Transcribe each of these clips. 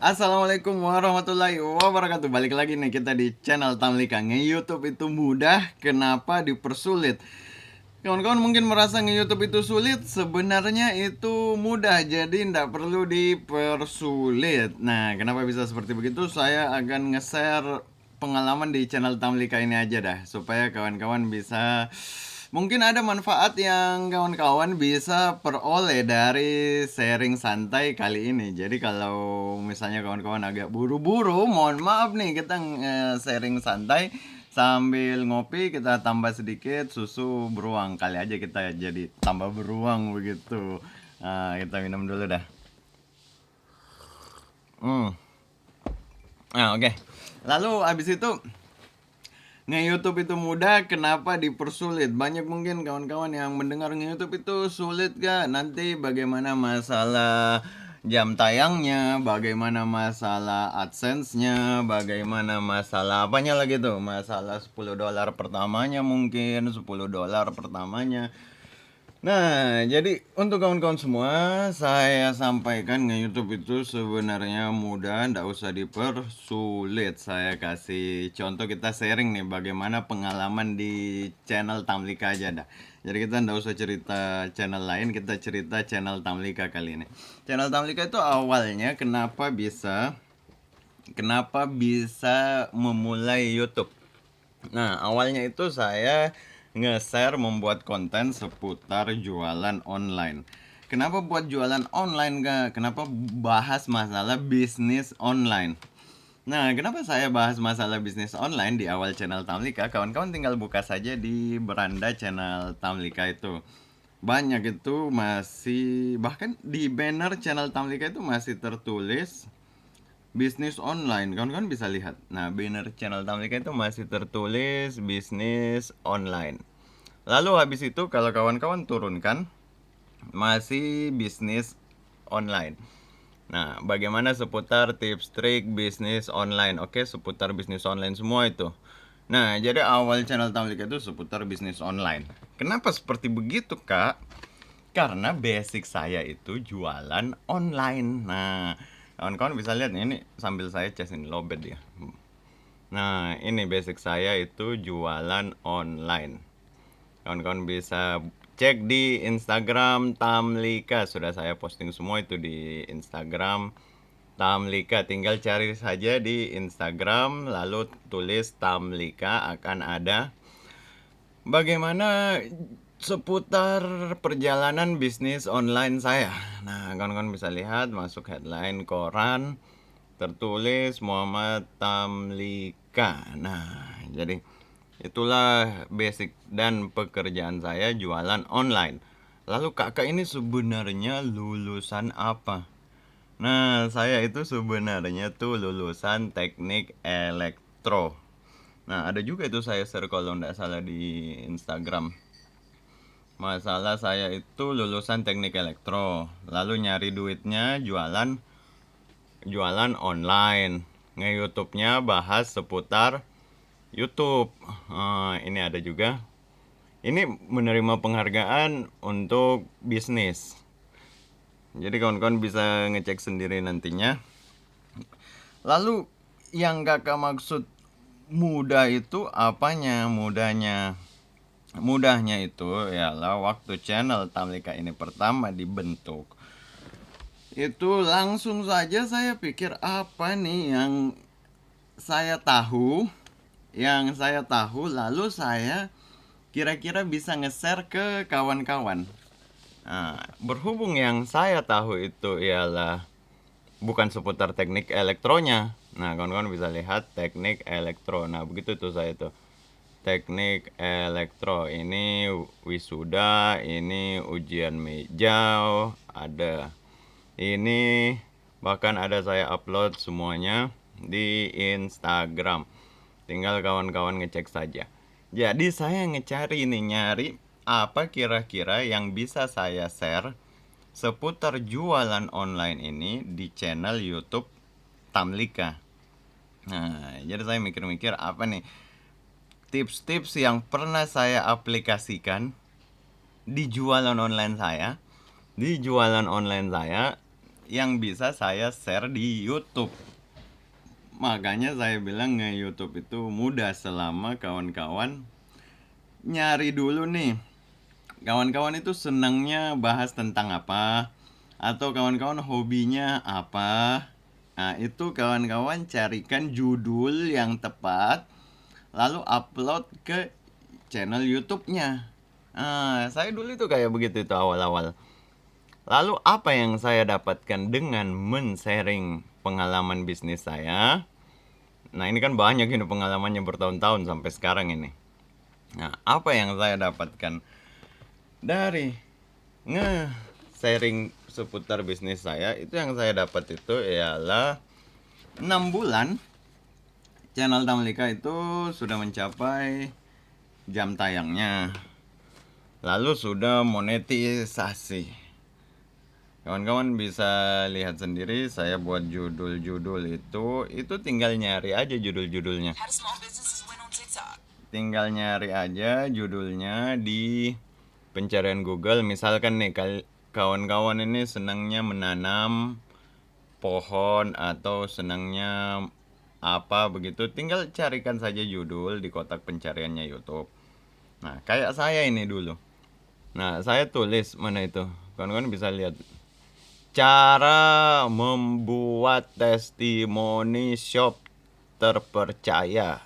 Assalamualaikum warahmatullahi wabarakatuh. Balik lagi nih kita di channel Tamlika. Nge-YouTube itu mudah, kenapa dipersulit? Kawan-kawan mungkin merasa nge-YouTube itu sulit, sebenarnya itu mudah, jadi tidak perlu dipersulit. Nah, kenapa bisa seperti begitu? Saya akan nge-share pengalaman di channel Tamlika ini aja dah, supaya kawan-kawan bisa mungkin ada manfaat yang kawan-kawan bisa peroleh dari sharing santai kali ini. Jadi kalau misalnya kawan-kawan agak buru-buru, mohon maaf nih kita sharing santai sambil ngopi, kita tambah sedikit susu beruang. Kali aja kita jadi tambah beruang begitu. Nah, kita minum dulu dah. Hmm. Nah, oke. Lalu abis itu nge-YouTube itu mudah, kenapa dipersulit? Banyak mungkin kawan-kawan yang mendengar nge-YouTube itu sulit gak? Nanti bagaimana masalah jam tayangnya, bagaimana masalah AdSense-nya, bagaimana masalah apanya lagi tuh? Masalah $10 pertamanya mungkin, $10 pertamanya. Nah, jadi untuk kawan-kawan semua, saya sampaikan nge-YouTube itu sebenarnya mudah, ndak usah dipersulit. Saya kasih contoh, kita sharing nih bagaimana pengalaman di channel Tamlika aja dah. Jadi kita ndak usah cerita channel lain, kita cerita channel Tamlika kali ini. Channel Tamlika itu awalnya kenapa bisa memulai YouTube. Nah, awalnya itu saya nge-share membuat konten seputar jualan online. Kenapa buat jualan online kak? Kenapa bahas masalah bisnis online? Nah, kenapa saya bahas masalah bisnis online di awal channel Tamlika? Kawan-kawan tinggal buka saja di beranda channel Tamlika itu. Banyak itu masih, bahkan di banner channel Tamlika itu masih tertulis bisnis online. Kawan-kawan bisa lihat. Nah, banner channel Tamlika itu masih tertulis bisnis online. Lalu habis itu kalau kawan-kawan turunkan masih bisnis online. Nah, bagaimana seputar tips trik bisnis online? Oke, seputar bisnis online semua itu. Nah, jadi awal channel Tamlika itu seputar bisnis online. Kenapa seperti begitu, Kak? Karena basic saya itu jualan online. Nah, kawan-kawan bisa lihat nih, ini sambil saya cas ini lowbat ya. Nah, ini basic saya itu jualan online. Kawan-kawan bisa cek di Instagram Tamlika. Sudah saya posting semua itu di Instagram Tamlika. Tinggal cari saja di Instagram, lalu tulis Tamlika, akan ada bagaimana seputar perjalanan bisnis online saya. Nah, kawan-kawan bisa lihat masuk headline koran tertulis Muhammad Tamlika. Nah, jadi itulah basic dan pekerjaan saya jualan online. Lalu kakak ini sebenarnya lulusan apa? Nah, saya itu sebenarnya tuh lulusan teknik elektro. Nah, ada juga itu saya share kalau nggak salah di Instagram. Masalah saya itu lulusan teknik elektro, lalu nyari duitnya jualan online. Nge-YouTube-nya bahas seputar YouTube. Ini ada juga. Ini menerima penghargaan untuk bisnis. Jadi kawan-kawan bisa ngecek sendiri nantinya. Lalu yang kakak maksud mudah itu apanya? Mudahnya itu ialah waktu channel Tamlika ini pertama dibentuk, itu langsung saja saya pikir apa nih yang saya tahu lalu saya kira-kira bisa nge-share ke kawan-kawan. Nah, berhubung yang saya tahu itu ialah bukan seputar teknik elektronya. Nah, kawan-kawan bisa lihat teknik elektro. Nah, begitu tuh saya tuh. Teknik elektro ini wisuda, ini ujian meja, ada ini, bahkan ada saya upload semuanya di Instagram. Tinggal kawan-kawan ngecek saja. Jadi saya nyari apa kira-kira yang bisa saya share seputar jualan online ini di channel YouTube Tamlika. Nah, jadi saya mikir-mikir apa nih tips-tips yang pernah saya aplikasikan di jualan online saya. Di jualan online saya yang bisa saya share di YouTube. Makanya saya bilang nge-YouTube itu mudah selama kawan-kawan nyari dulu nih. Kawan-kawan itu senangnya bahas tentang apa, atau kawan-kawan hobinya apa. Nah, itu kawan-kawan carikan judul yang tepat, lalu upload ke channel YouTube-nya. Nah, saya dulu itu kayak begitu itu awal-awal. Lalu apa yang saya dapatkan dengan men-sharing pengalaman bisnis saya? Nah, ini kan banyak ini pengalamannya bertahun-tahun sampai sekarang ini. Nah, apa yang saya dapatkan dari nge-sharing seputar bisnis saya? Itu yang saya dapat itu ialah 6 bulan channel Tamlika itu sudah mencapai jam tayangnya. Lalu sudah monetisasi. Kawan-kawan bisa lihat sendiri saya buat judul-judul itu tinggal nyari aja judul-judulnya. Tinggal nyari aja judulnya di pencarian Google. Misalkan nih kawan-kawan ini senangnya menanam pohon atau senangnya apa begitu, tinggal carikan saja judul di kotak pencariannya YouTube. Nah, kayak saya ini dulu. Nah, saya tulis mana itu. Kawan-kawan bisa lihat. Cara membuat testimoni shop terpercaya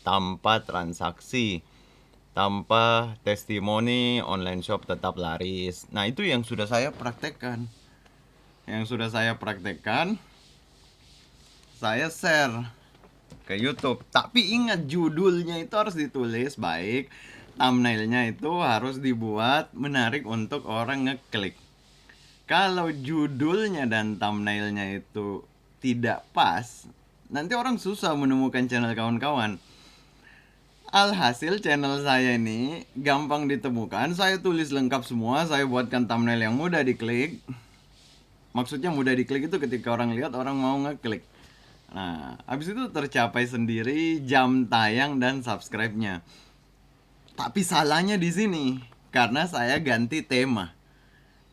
tanpa transaksi. Tanpa testimoni online shop tetap laris. Nah, itu yang sudah saya praktekkan. Saya share ke YouTube. Tapi ingat, judulnya itu harus ditulis baik. Thumbnailnya itu harus dibuat menarik untuk orang ngeklik. Kalau judulnya dan thumbnailnya itu tidak pas, nanti orang susah menemukan channel kawan-kawan. Alhasil channel saya ini gampang ditemukan. Saya tulis lengkap semua. Saya buatkan thumbnail yang mudah diklik. Maksudnya mudah diklik itu ketika orang lihat, orang mau ngeklik. Nah, habis itu tercapai sendiri jam tayang dan subscribe-nya. Tapi salahnya di sini, karena saya ganti tema.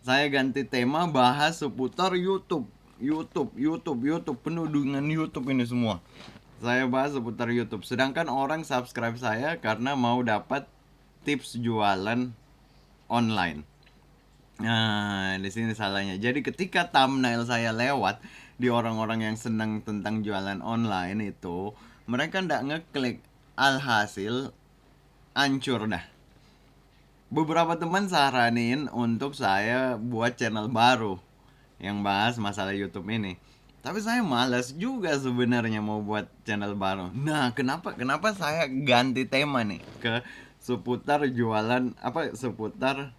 Saya ganti tema bahas seputar YouTube. Penuh dengan YouTube ini semua. Saya bahas seputar YouTube. Sedangkan orang subscribe saya karena mau dapat tips jualan online. Nah, di sini salahnya. Jadi ketika thumbnail saya lewat di orang-orang yang senang tentang jualan online itu, mereka ndak ngeklik. Alhasil hancur dah. Beberapa teman saranin untuk saya buat channel baru yang bahas masalah YouTube ini. Tapi saya malas juga sebenarnya mau buat channel baru. Nah, kenapa saya ganti tema nih ke seputar jualan seputar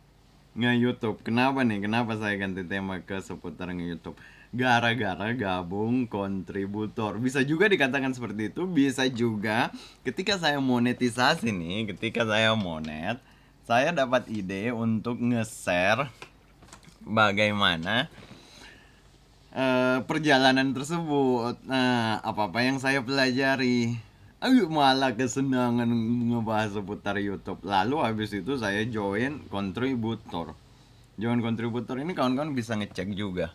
nge-YouTube. Kenapa saya ganti tema ke seputar nge-YouTube? Gara-gara gabung kontributor. Bisa juga dikatakan seperti itu, bisa juga ketika saya monetisasi nih, saya dapat ide untuk nge-share bagaimana perjalanan tersebut. Nah, apa-apa yang saya pelajari. Ayo, malah kesenangan ngebahas seputar YouTube. Lalu habis itu saya join kontributor. Join kontributor ini kawan-kawan bisa ngecek juga.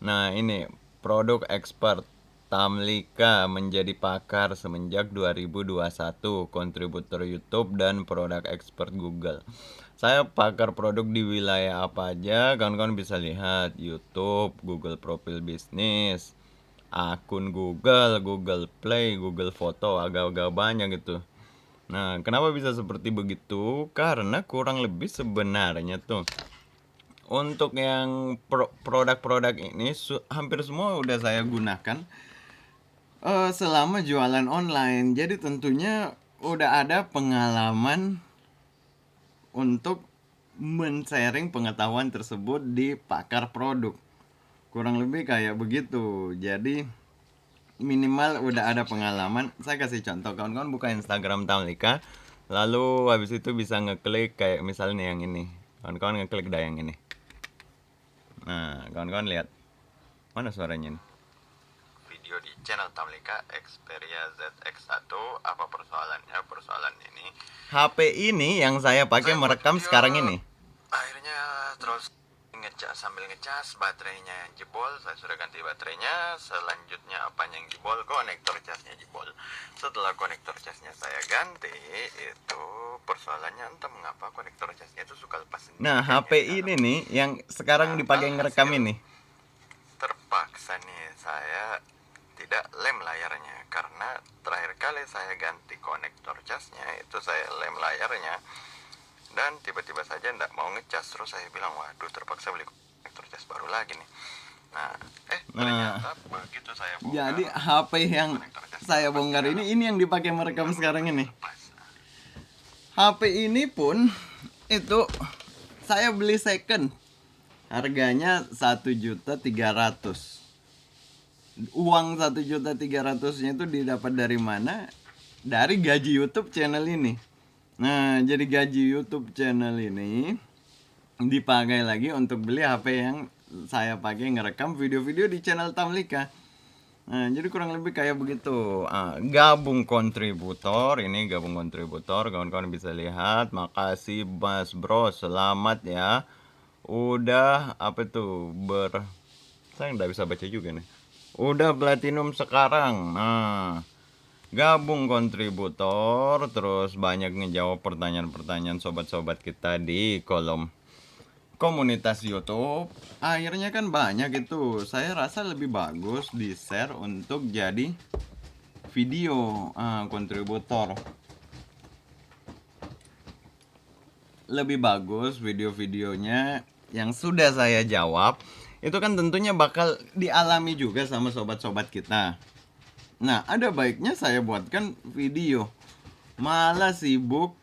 Nah, ini produk expert Tamlika menjadi pakar semenjak 2021, kontributor YouTube dan produk expert Google. Saya pakar produk di wilayah apa aja, kawan-kawan bisa lihat YouTube, Google Profil Bisnis, akun Google, Google Play, Google Foto, agak-agak banyak gitu. Nah, kenapa bisa seperti begitu? Karena kurang lebih sebenarnya tuh untuk yang produk-produk ini hampir semua udah saya gunakan selama jualan online. Jadi tentunya udah ada pengalaman untuk men-sharing pengetahuan tersebut di pakar produk. Kurang lebih kayak begitu. Jadi minimal udah ada pengalaman. Saya kasih contoh, kawan-kawan buka Instagram Tamlika, lalu habis itu bisa ngeklik kayak misalnya yang ini. Kawan-kawan ngeklik dah yang ini. Nah, kawan-kawan lihat. Mana suaranya nih? Video di channel Tamlika Xperia ZX1. Apa persoalannya? Persoalan ini HP ini yang saya pakai merekam sekarang ini. Akhirnya terus sambil ngecas baterainya yang jebol, saya sudah ganti baterainya. Selanjutnya apanya yang jebol? Konektor casnya jebol. Setelah konektor casnya saya ganti, itu persoalannya entah mengapa konektor casnya itu suka lepas sendiri. Nah, HP ini nih yang sekarang dipakai ngerekam ini. Terpaksa nih saya tidak lem layarnya, karena terakhir kali saya ganti konektor casnya itu saya lem layarnya dan tiba-tiba saja tidak mau ngecas. Terus saya bilang, waduh, terpaksa beli konektor cas baru lagi nih. Ternyata begitu saya bongkar, jadi HP yang saya bongkar ini yang dipakai merekam sekarang ini. HP ini pun itu saya beli second, harganya 1.300.000. Uang 1.300.000-nya itu didapat dari mana? Dari gaji YouTube channel ini. Nah, jadi gaji YouTube channel ini dipakai lagi untuk beli HP yang saya pakai ngerekam video-video di channel Tamlika. Nah, jadi kurang lebih kayak begitu. Gabung kontributor, ini gabung kontributor, kawan-kawan bisa lihat. Makasih Mas Bro, selamat ya. Udah saya nggak bisa baca juga nih. Udah platinum sekarang. Nah, gabung kontributor, terus banyak ngejawab pertanyaan-pertanyaan sobat-sobat kita di kolom komunitas YouTube. Akhirnya kan banyak itu. Saya rasa lebih bagus di share untuk jadi video. Kontributor lebih bagus video-videonya yang sudah saya jawab. Itu kan tentunya bakal dialami juga sama sobat-sobat kita. Nah, ada baiknya saya buatkan video. Malah sibuk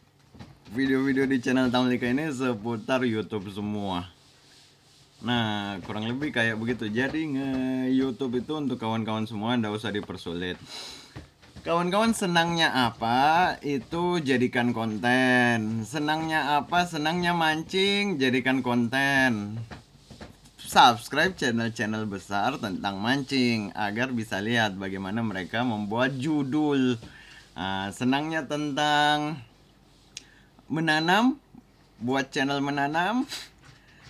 video-video di channel Tamlika ini seputar YouTube semua. Nah, kurang lebih kayak begitu. Jadi nge-YouTube itu untuk kawan-kawan semua, nggak usah dipersulit. Kawan-kawan senangnya apa? Itu jadikan konten. Senangnya apa? Senangnya mancing, jadikan konten. Subscribe channel-channel besar tentang mancing agar bisa lihat bagaimana mereka membuat judul. Senangnya tentang menanam, buat channel menanam.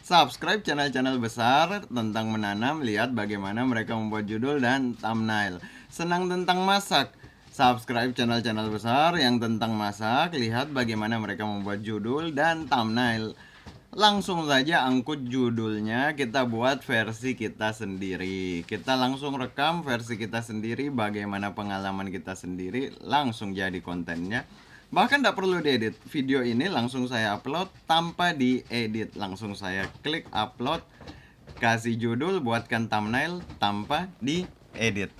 Subscribe channel-channel besar tentang menanam, lihat bagaimana mereka membuat judul dan thumbnail. Senang tentang masak, subscribe channel-channel besar yang tentang masak, lihat bagaimana mereka membuat judul dan thumbnail. Langsung saja angkut judulnya, kita buat versi kita sendiri. Kita langsung rekam versi kita sendiri, bagaimana pengalaman kita sendiri, langsung jadi kontennya. Bahkan tidak perlu diedit. Video ini langsung saya upload tanpa diedit. Langsung saya klik upload, kasih judul, buatkan thumbnail tanpa diedit.